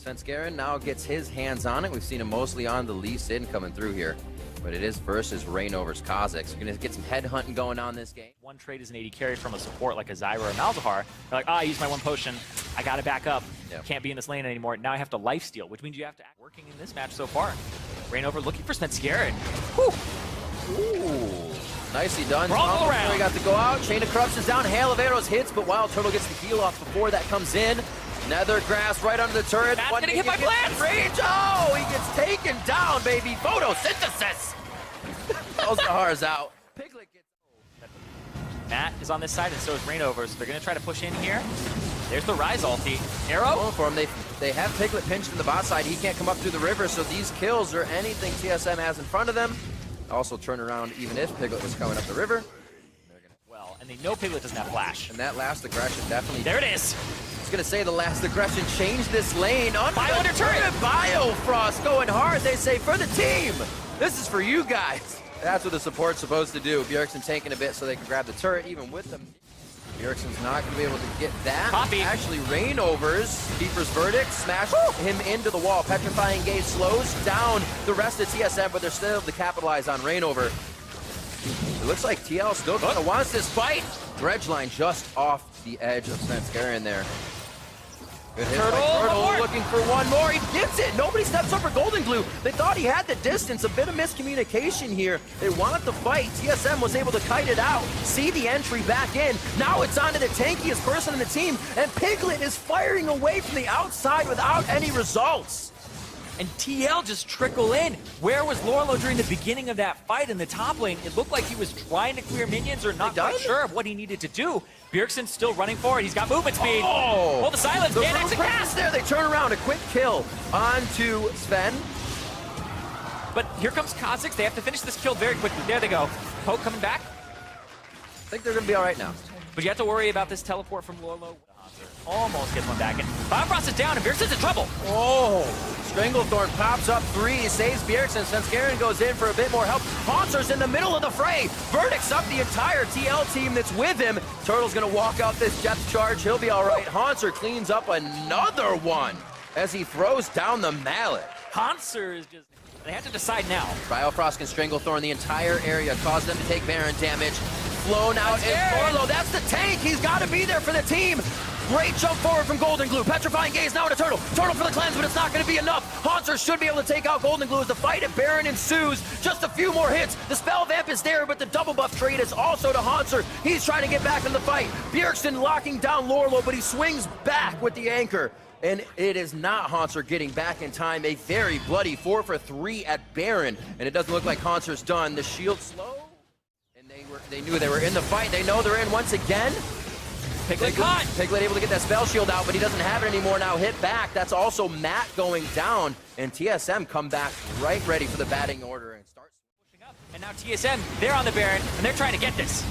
Svenskeren now gets his hands on it. We've seen him mostly on the Lee Sin coming through here. But it is versus Reignover's Kazakhs. We're going to get some headhunting going on this game. One trade is an AD carry from a support like a Zyra or Malzahar. They're like, I used my one potion. I got to back up. Yep. Can't be in this lane anymore. Now I have to lifesteal, which means you have to act working in this match so far. Reignover looking for Svenskeren. Ooh. Nicely done. Brawl around. We got to go out. Chain of Corruption's down. Hail of arrows hits, but Wild Turtle gets the heal off before that comes in. Nether Grass right under the turret. That's getting hit by plants. Rage. Oh, he gets taken down, baby. Photosynthesis. Malzahar's out. Piglet gets... Matt is on this side, and so is Reignover, so they're going to try to push in here. There's the Rise ulti. Arrow? Going for him. They have Piglet pinched in the bot side. He can't come up through the river, so these kills are anything TSM has in front of them. Also turn around even if Piglet was coming up the river. Well, and they know Piglet doesn't have flash. And that last aggression definitely... There it is. I was going to say the last aggression changed this lane. Bio under turret. Biofrost going hard. They say for the team. This is for you guys. That's what the support's supposed to do. Bjergsen taking a bit so they can grab the turret even with them. Bjergsen's not going to be able to get that. Copy. Actually, Reignover's Keeper's Verdict smashed him into the wall. Petrifying Gaze slows down the rest of TSM, but they're still able to capitalize on Reignover. It looks like TL still kind of wants this fight. Dredgeline just off the edge of Svenskeren there. Good hit by Turtle, looking for one more. He gets it. Nobody steps up for Golden Glue. They thought he had the distance. A bit of miscommunication here. They wanted the fight. TSM was able to kite it out, see the entry back in. Now it's on to the tankiest person in the team, and Piglet is firing away from the outside without any results. And TL just trickle in. Where was Lorlo during the beginning of that fight in the top lane? It looked like he was trying to clear minions or not quite sure of what he needed to do. Bjergsen's still running forward. He's got movement speed. Oh, the silence. The Can't exit cast there. They turn around. A quick kill onto Sven. But here comes Kazakhs. They have to finish this kill very quickly. There they go. Poke coming back. I think they're going to be all right now. But you have to worry about this teleport from Lorlo. Almost gets one back in. Biofrost is down and Bjergsen's in trouble. Oh, Stranglethorn pops up 3, saves Bjergsen. Svenskeren goes in for a bit more help. Hauntzer's in the middle of the fray. Verdict's up the entire TL team that's with him. Turtle's gonna walk out this depth charge. He'll be all right. Haunzer cleans up another one as he throws down the mallet. Haunzer is just... They have to decide now. Biofrost and Stranglethorn the entire area, cause them to take Baron damage. Flown out in Lorlo. That's the tank. He's got to be there for the team. Great jump forward from Golden Glue. Petrifying Gaze now into Turtle. Turtle for the cleanse, but it's not going to be enough. Haunzer should be able to take out Golden Glue as the fight at Baron ensues. Just a few more hits. The spell vamp is there, but the double buff trade is also to Haunzer. He's trying to get back in the fight. Bjergsen locking down Lorlo, but he swings back with the anchor. And it is not Haunzer getting back in time. A very bloody 4 for 3 at Baron. And it doesn't look like Haunzer's done. The shield slow. And they knew they were in the fight. They know they're in once again. Piglet able to get that spell shield out, but he doesn't have it anymore now. Hit back. That's also Matt going down. And TSM come back right ready for the batting order and start pushing up. And now TSM, they're on the Baron, and they're trying to get this.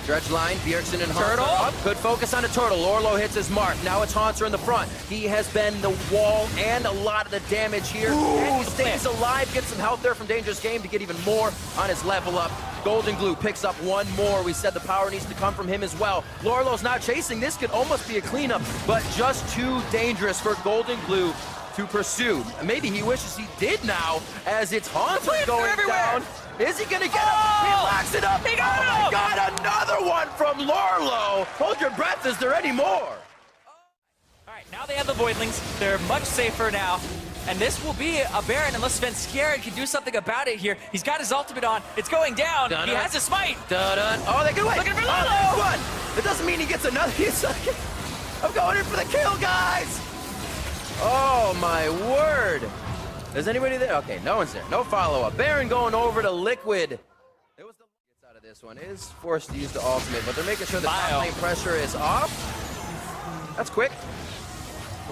Dredgeline, Bjergsen and Turtle up. Good focus on a Turtle. Lorlo hits his mark. Now it's Haunzer in the front. He has been the wall and a lot of the damage here. Ooh, and he stays alive, gets some health there from Dangerous Game to get even more on his level up. Golden Glue picks up one more. We said the power needs to come from him as well. Lorlo's not chasing. This could almost be a cleanup, but just too dangerous for Golden Glue to pursue. Maybe he wishes he did now, as it's Haunzer going down. Is he gonna get him? He locks it up. He got him! My God, another one from Lorlo. Hold your breath. Is there any more? All right, now they have the Voidlings. They're much safer now. And this will be a Baron unless Svenskeren can do something about it here. He's got his ultimate on. It's going down. He has a smite. Oh, they get away. Looking for Lorlo. One. It doesn't mean he gets another. I'm going in for the kill, guys. Oh, my word. Is anybody there? Okay, no one's there. No follow-up. Baron going over to Liquid. It was the gets out of this one. Is forced to use the ultimate, but they're making sure the top lane pressure is off. That's quick.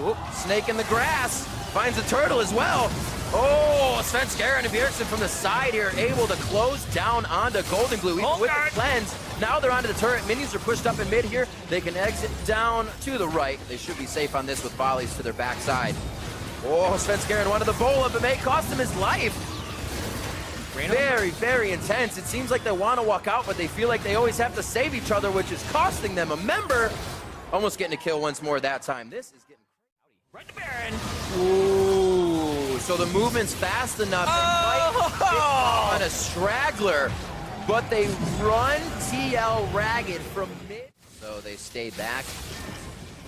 Oop, snake in the grass. Finds the Turtle as well. Oh, Svenskeren and Bjergsen from the side here, able to close down onto Golden Glue, even with the cleanse. Now they're onto the turret. Minions are pushed up in mid here. They can exit down to the right. They should be safe on this with volleys to their backside. Oh, Svenskeren wanted the bola, but may cost him his life. Very, very intense. It seems like they want to walk out, but they feel like they always have to save each other, which is costing them a member. Almost getting a kill once more that time. This is getting right to Baron. so the movement's fast enough. They might hit on a straggler, but they run TL ragged from mid. So they stay back.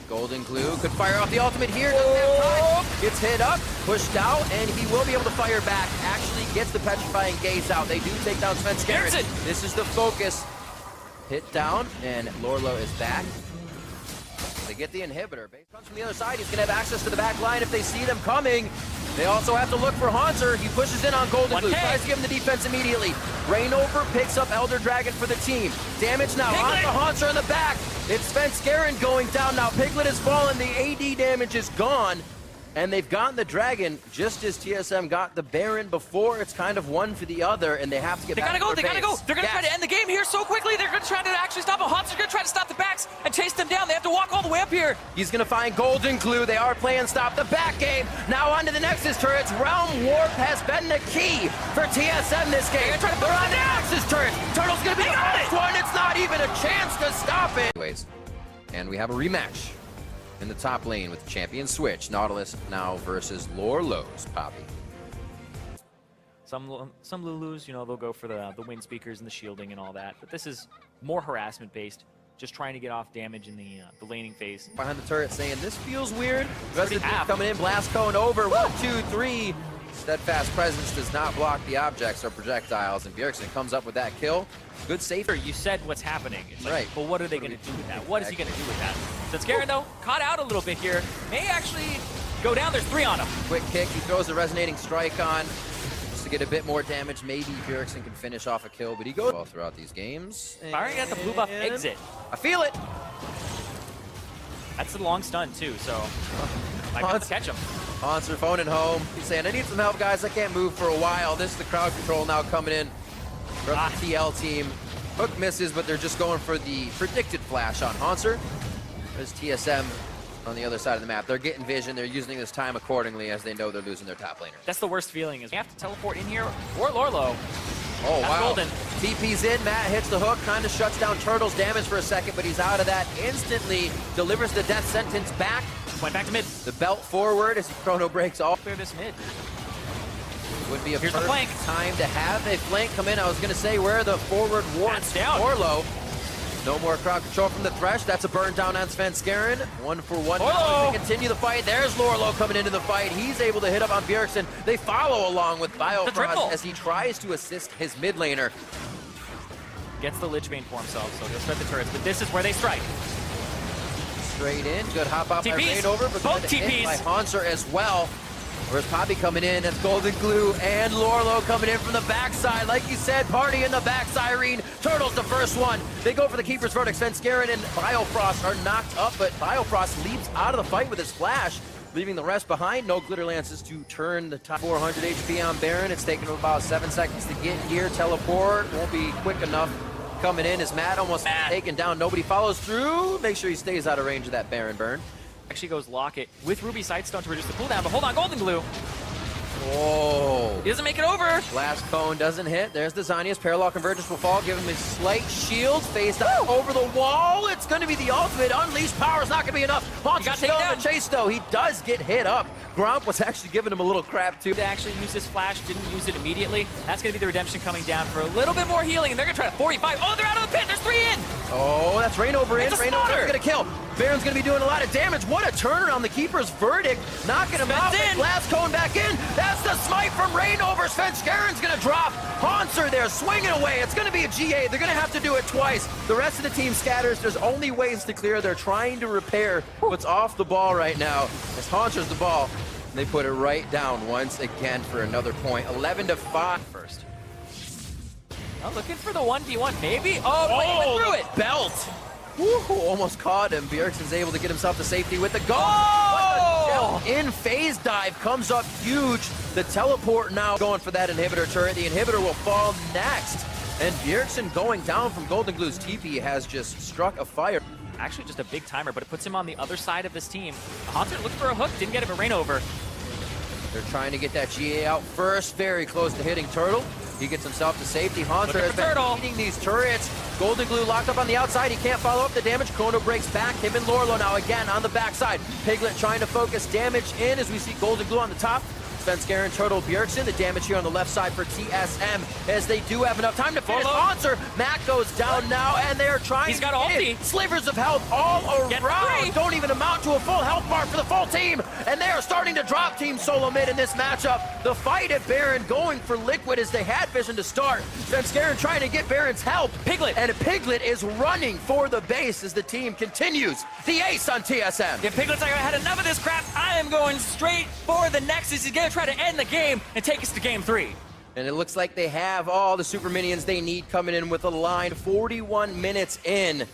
Golden Glue could fire off the ultimate here. Doesn't have time. Gets hit up, pushed out, and he will be able to fire back. Actually gets the petrifying gaze out. They do take down Svenskeren. This is the focus. Hit down, and Lorlo is back. They get the inhibitor. Base comes from the other side. He's going to have access to the back line if they see them coming. They also have to look for Haunter. He pushes in on Golden Glue. Tries to give him the defense immediately. Rainover picks up Elder Dragon for the team. Damage now on the Haunter in the back. It's Svenskeren going down now. Piglet has fallen. The AD damage is gone. And they've gotten the Dragon just as TSM got the Baron before. It's kind of one for the other, and they have to get back to their base. They gotta go. They're gonna try to end the game here so quickly. They're gonna try to actually stop him. Haunter's gonna try to stop the backs and chase them down. They have to walk all the way up here. He's gonna find Golden Glue. They are playing stop the back game. Now onto the Nexus turrets. Realm Warp has been the key for TSM this game. They're on the Nexus turrets. Turtle's gonna be the first one. It's not even a chance to stop it. Anyways, and we have a rematch in the top lane with the champion switch. Nautilus now versus Lorlo's Poppy. Some Lulus, you know, they'll go for the wind speakers and the shielding and all that, but this is more harassment based, just trying to get off damage in the laning phase. Behind the turret saying, this feels weird. The rest of the team coming in, blast cone over, 1, 2, 3. Steadfast presence does not block the objects or projectiles, and Bjergsen comes up with that kill. Good safety. You said what's happening. It's like, right. Well, what are they going to do with that? What is he going to do with that? Svenskeren, though, caught out a little bit here. May actually go down. There's 3 on him. Quick kick. He throws a resonating strike on just to get a bit more damage. Maybe Bjergsen can finish off a kill, but he goes well throughout these games. Firing at the blue buff exit. I feel it. That's a long stun, too, so might be able to catch him. Haunter phoning home. He's saying, I need some help, guys. I can't move for a while. This is the crowd control now coming in from the TL team. Hook misses, but they're just going for the predicted flash on Haunter. There's TSM on the other side of the map. They're getting vision. They're using this time accordingly as they know they're losing their top laner. That's the worst feeling is we have to teleport in here or Lorlo. Oh, that's wow. Golden. TP's in. Matt hits the hook, kind of shuts down Turtle's damage for a second, but he's out of that. Instantly delivers the death sentence back. Went back to mid. The belt forward as Chrono breaks off. Clear this mid. Would be a perfect time to have a flank come in. I was going to say where the forward wards Orlo. No more crowd control from the Thresh. That's a burn down on Svenskeren. 1 for 1 to continue the fight. There's Lorlo coming into the fight. He's able to hit up on Bjergsen. They follow along with Biofrost as he tries to assist his mid laner. Gets the Lich Bane for himself, so he'll spread the turrets, but this is where they strike. Straight in. Good hop out by Rainover, but both hit by Haunter as well. Where's Poppy coming in? That's Golden Glue and Lorlo coming in from the backside. Like you said, party in the back, Cyrene. Turtle's the first one. They go for the Keeper's Verdict. Svenskeren and Biofrost are knocked up, but Biofrost leaps out of the fight with his flash, leaving the rest behind. No Glitter Lances to turn the top 400 HP on Baron. It's taken him about 7 seconds to get here. Teleport won't be quick enough. Coming in is Matt, almost taken down. Nobody follows through. Make sure he stays out of range of that Baron burn. Actually goes Locket with Ruby Sightstone to reduce the cooldown, but hold on, Golden Glue. Whoa. He doesn't make it over. Blast Cone doesn't hit. There's the Zanius. Parallel Convergence will fall. Give him his slight shield. Phased out over the wall. It's going to be the ultimate. Unleashed power is not going to be enough. Haunter's still in the chase, though. He does get hit up. Gromp was actually giving him a little crap, too. They actually used his flash, didn't use it immediately. That's going to be the redemption coming down for a little bit more healing, and they're going to try to 45. Oh, they're out of the pit. There's 3 in. Oh, that's Rainover in. Rainover's going to kill. Baron's going to be doing a lot of damage. What a turnaround. The Keeper's Verdict. Knocking him out. Blast Cone back in. That's the smite from Rainover. Svenskeren's going to drop. Haunter there swinging away. It's going to be a GA. They're going to have to do it twice. The rest of the team scatters. There's only ways to clear. They're trying to repair what's off the ball right now. As Haunter's the ball. They put it right down once again for another point. 11-5 first. Oh, looking for the 1v1, maybe? Oh, through it. Belt. Woo, almost caught him. Bjergsen's able to get himself to safety with the goal. Oh! In phase dive comes up huge. The teleport now going for that inhibitor turret. The inhibitor will fall next. And Bjergsen going down from Golden Glue's TP has just struck a fire. Actually just a big timer, but it puts him on the other side of this team. Haunter looked for a hook, didn't get him a Rainover. They're trying to get that GA out first. Very close to hitting Turtle. He gets himself to safety. Haunter has been beating these turrets. Golden Glue locked up on the outside. He can't follow up the damage. Chrono breaks back. Him and Lorlo now again on the backside. Piglet trying to focus damage in as we see Golden Glue on the top. Svenskeren, Turtle, Bjergsen. The damage here on the left side for TSM, as they do have enough time to finish. Monster, Matt goes down now, and they're trying He's got to get ulti. in. Slivers of health all around. Don't even amount to a full health bar for the full team, and they are starting to drop Team Solo mid in this matchup. The fight at Baron going for Liquid as they had vision to start. Svenskeren trying to get Baron's help. Piglet. And Piglet is running for the base as the team continues the ace on TSM. If Piglet's like, I had enough of this crap, I am going straight for the Nexus. He's gonna try to end the game and take us to game 3. And it looks like they have all the super minions they need coming in with a line 41 minutes in.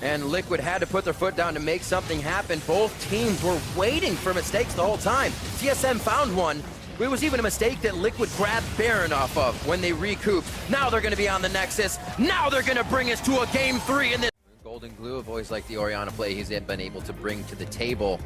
And Liquid had to put their foot down to make something happen. Both teams were waiting for mistakes the whole time. TSM found one. It was even a mistake that Liquid grabbed Baron off of when they recouped. Now they're going to be on the Nexus. Now they're going to bring us to a game 3 in this. Golden Glue have always liked the Orianna play he's been able to bring to the table.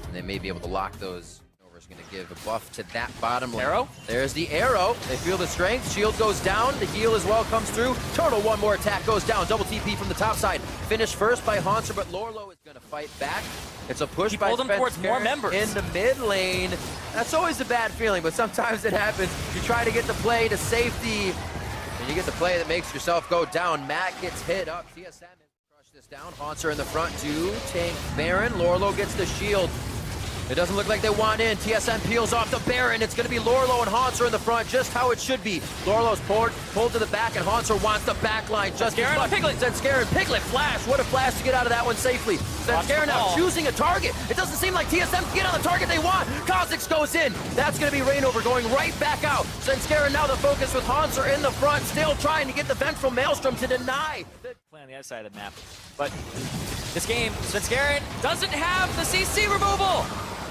And they may be able to lock those. Nova's going to give a buff to that bottom lane. Arrow? There's the arrow. They feel the strength. Shield goes down. The heal as well comes through. Turtle, one more attack goes down. Double TP from the top side. Finished first by Hanser, but Lorlo is going to fight back. It's a push by pulled him towards more members in the mid lane. That's always a bad feeling, but sometimes it happens. You try to get the play to safety, and you get the play that makes yourself go down. Matt gets hit up. TSM crush this down. Hanser in the front to tank Baron. Lorlo gets the shield. It doesn't look like they want in. TSM peels off the Baron. It's going to be Lorlo and Hanser in the front, just how it should be. Lorlo's pulled to the back, and Hanser wants the back line just as much. Piglet. Svenskeren, Piglet, flash. What a flash to get out of that one safely. Svenskeren now choosing a target. It doesn't seem like TSM can get on the target they want. Kha'Zix goes in. That's going to be Rainover going right back out. Svenskeren now the focus with Hanser in the front, still trying to get the vengeful Maelstrom to deny. Play on the other side of the map. But this game, Svenskeren doesn't have the CC removal.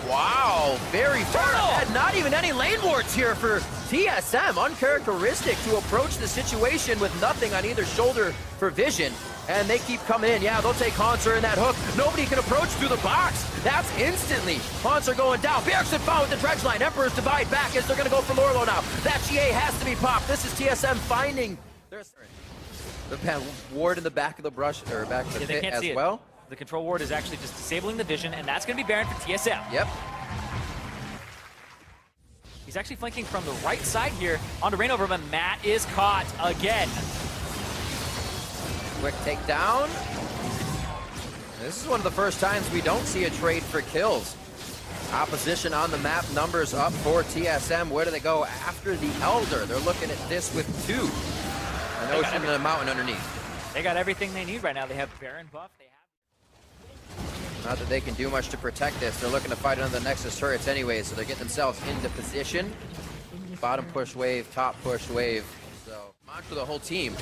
Wow, very far ahead. Not even any lane wards here for TSM. Uncharacteristic to approach the situation with nothing on either shoulder for vision. And they keep coming in. Yeah, they'll take Hanser in that hook. Nobody can approach through the box. That's instantly. Hanser going down. Bjergsen found with the dredge line. Emperor's divide back as they're going to go for Lorlo now. That GA has to be popped. This is TSM finding the ward in the back of the brush, or back of the pit as well. The control ward is actually just disabling the vision, and that's going to be Baron for TSM. Yep. He's actually flanking from the right side here onto Rainover, but Matt is caught again. Quick takedown. This is one of the first times we don't see a trade for kills. Opposition on the map, numbers up for TSM. Where do they go after the Elder? They're looking at this with 2. An ocean and a mountain underneath. They got everything they need right now. They have Baron buff. They have. Not that they can do much to protect this. They're looking to fight under the Nexus turrets anyway, so they're getting themselves into position. Bottom push wave, top push wave. So, mantra the whole team.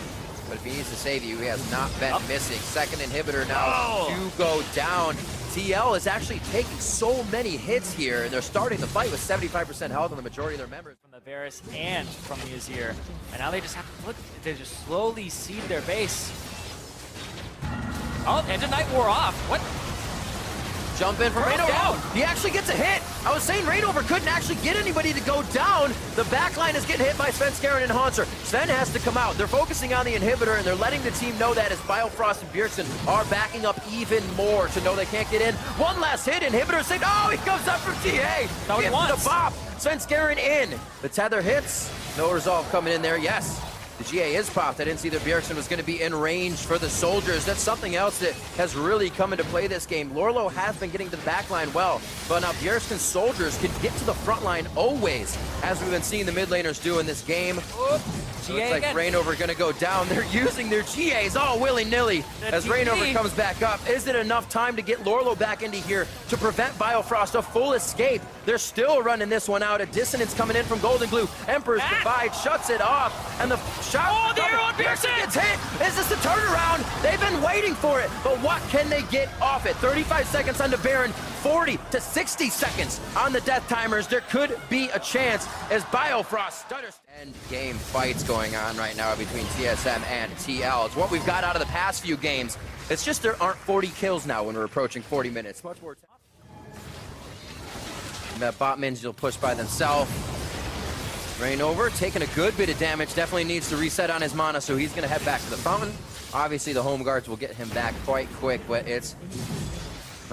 But if he needs to save you, he has not been missing. Second inhibitor now to go down. TL is actually taking so many hits here, and they're starting the fight with 75% health on the majority of their members. From the Varus and from the Azir. And now they just have to look, they just slowly seed their base. Oh, Engine Knight wore off. What? Jump in from Rainover. He actually gets a hit. I was saying Rainover couldn't actually get anybody to go down. The back line is getting hit by Svenskeren and Hanser. Sven has to come out. They're focusing on the inhibitor, and they're letting the team know that as Biofrost and Bjergsen are backing up even more to know they can't get in. One last hit. Inhibitor saved. Oh, he comes up from TA. That's what the bop. Svenskeren in. The tether hits. No resolve coming in there. Yes. The GA is popped. I didn't see that Bjergsen was going to be in range for the soldiers. That's something else that has really come into play this game. Lorlo has been getting to the back line well, but now Bjergsen's soldiers can get to the front line always, as we've been seeing the mid laners do in this game. Looks like Rainover going to go down. They're using their GAs all willy-nilly as Rainover comes back up. Is it enough time to get Lorlo back into here to prevent Biofrost a full escape? They're still running this one out. A dissonance coming in from Golden Glue. Emperor's divide shuts it off, and the shot. Oh, the arrow on Bjergsen gets hit. Is this a turnaround? They've been waiting for it, but what can they get off it? 35 seconds on the Baron. 40 to 60 seconds on the death timers. There could be a chance as Biofrost stutters. End game fights going on right now between TSM and TL. It's what we've got out of the past few games. It's just there aren't 40 kills now when we're approaching 40 minutes. Much more tough. The bot mins will push by themselves. Rainover taking a good bit of damage. Definitely needs to reset on his mana, so he's going to head back to the fountain. Obviously, the home guards will get him back quite quick, but it's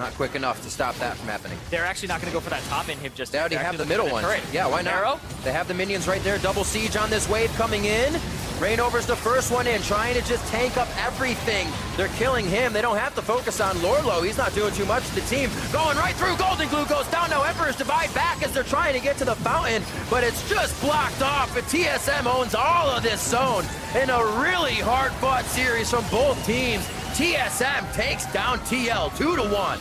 Not quick enough to stop that from happening. They're actually not going to go for that top inhib just They yet. already They're have the actually middle looking one. at the turret. Yeah, why not? Arrow? They have the minions right there. Double siege on this wave coming in. Reignover's the first one in, trying to just tank up everything. They're killing him. They don't have to focus on Lorlo. He's not doing too much to the team. Going right through. Golden Glue goes down. Now Emperor's Divide back as they're trying to get to the fountain, but it's just blocked off. And TSM owns all of this zone in a really hard-fought series from both teams. TSM takes down TL 2-1.